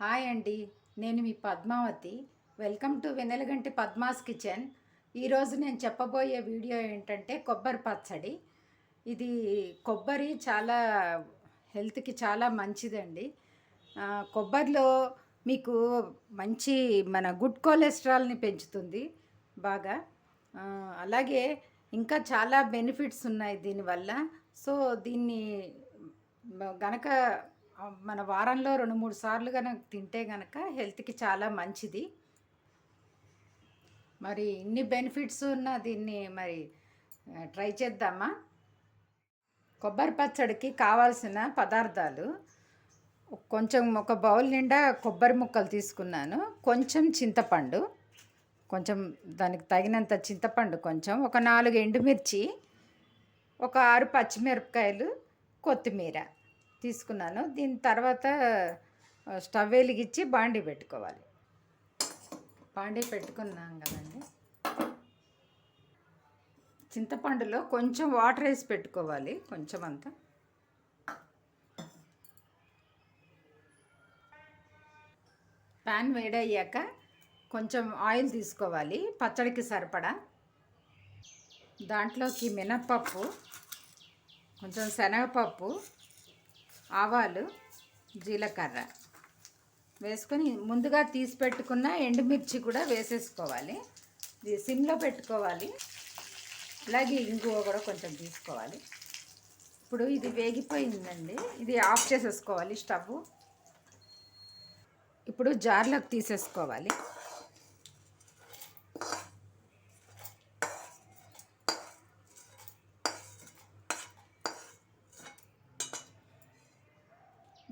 Hi అండి, నేను మీ Padmavathi. Welcome to Vennelaganti Padma's kitchen. ఈరోజు నేను చెప్పబోయే వీడియో ఏంటంటే కొబ్బరి పచ్చడి. ఇది కొబ్బరి చాలా హెల్త్కి చాలా మంచిదండి. కొబ్బరిలో మీకు మంచి మన గుడ్ కొలెస్ట్రాల్ని పెంచుతుంది బాగా. అలాగే ఇంకా చాలా బెనిఫిట్స్ ఉన్నాయి దీనివల్ల. సో దీన్ని గనక మన వారంలో 2-3 సార్లు కనుక తింటే గనక హెల్త్కి చాలా మంచిది. మరి ఇన్ని బెనిఫిట్స్ ఉన్న దీన్ని మరి ట్రై చేద్దామా? కొబ్బరి పచ్చడికి కావాల్సిన పదార్థాలు: కొంచెం ఒక బౌల్ నిండా కొబ్బరి ముక్కలు తీసుకున్నాను, కొంచెం చింతపండు, కొంచెం దానికి తగినంత చింతపండు, కొంచెం ఒక 4 ఎండుమిర్చి, ఒక 6 పచ్చిమిరపకాయలు, కొత్తిమీర తీసుకున్నాను. దీని తర్వాత స్టవ్ వెలిగించి బాండీ పెట్టుకోవాలి. బాండీ పెట్టుకున్నాం కదండి. చింతపండులో కొంచెం వాటర్ వేసి పెట్టుకోవాలి, కొంచెం అంతా. ప్యాన్ వేడయ్యాక కొంచెం ఆయిల్ తీసుకోవాలి, పచ్చడికి సరిపడా. దాంట్లోకి మినప్పప్పు, కొంచెం శనగపప్పు, ఆవాలు, జీలకర్ర వేసుకొని ముందుగా తీసి పెట్టుకున్న ఎండుమిర్చి కూడా వేసేసుకోవాలి. ఇది సిమ్లో పెట్టుకోవాలి. అలాగే ఇంగువ కూడా కొంచెం తీసుకోవాలి. ఇప్పుడు ఇది వేగిపోయిందండి, ఇది ఆఫ్ చేసేసుకోవాలి స్టవ్. ఇప్పుడు జార్లోకి తీసేసుకోవాలి.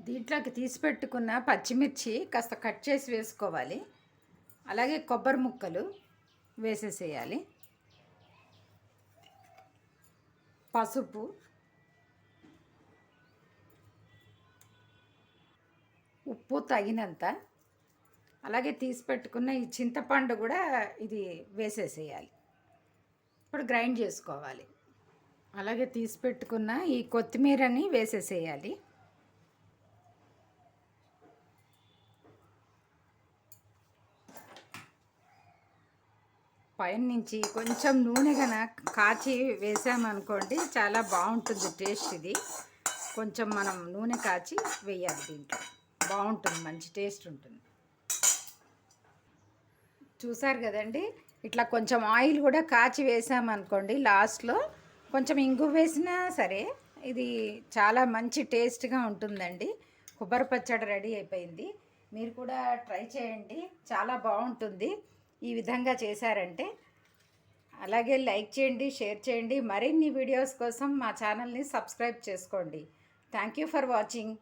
దీంట్లోకి తీసి పెట్టుకున్న పచ్చిమిర్చి కాస్త కట్ చేసి వేసుకోవాలి. అలాగే కొబ్బరి ముక్కలు వేసేసేయాలి. పసుపు, ఉప్పు తగినంత, అలాగే తీసి పెట్టుకున్న ఈ చింతపండు కూడా ఇది వేసేసేయాలి. ఇప్పుడు గ్రైండ్ చేసుకోవాలి. అలాగే తీసి పెట్టుకున్న ఈ కొత్తిమీరని వేసేసేయాలి. పైన నుంచి కొంచెం నూనె కాచి వేసామనుకోండి, చాలా బాగుంటుంది టేస్ట్. ఇది కొంచెం మనం నూనె కాచి వేయాలి, దీంట్లో బాగుంటుంది, మంచి టేస్ట్ ఉంటుంది. చూసారు కదండి, ఇట్లా కొంచెం ఆయిల్ కూడా కాచి వేసామనుకోండి, లాస్ట్లో కొంచెం ఇంగు వేసినా సరే ఇది చాలా మంచి టేస్ట్గా ఉంటుందండి. కొబ్బరి పచ్చడి రెడీ అయిపోయింది. మీరు కూడా ట్రై చేయండి, చాలా బాగుంటుంది ఈ విధంగా చేశారంటే. అలాగే లైక్ చేయండి, షేర్ చేయండి. మరిన్ని వీడియోస్ కోసం మా ఛానల్ని సబ్స్క్రైబ్ చేసుకోండి. Thank you for watching.